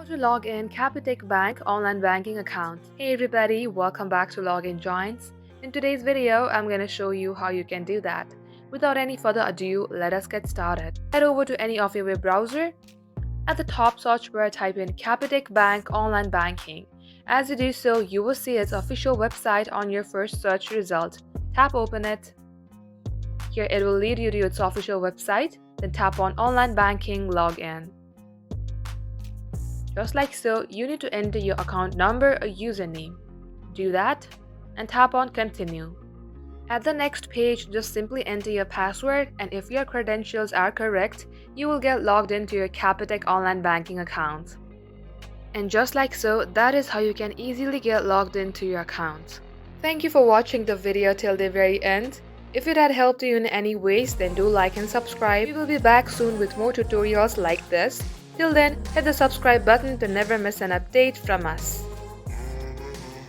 How to log in Capitec Bank online banking account. Hey everybody, welcome back to Login Joins. In today's video, I'm going to show you how you can do that. Without any further ado, let us get started. Head over to any of your web browser. At the top search bar, type in Capitec Bank online banking. As you do so, you will see its official website on your first search result. Tap open it. Here it will lead you to its official website. Then tap on online banking login. Just like so, you need to enter your account number or username. Do that and tap on continue. At the next page, just simply enter your password, and if your credentials are correct, you will get logged into your Capitec online banking account. And just like so, that is how you can easily get logged into your account. Thank you for watching the video till the very end. If it had helped you in any ways, then do like and subscribe. We will be back soon with more tutorials like this. Till then, hit the subscribe button to never miss an update from us.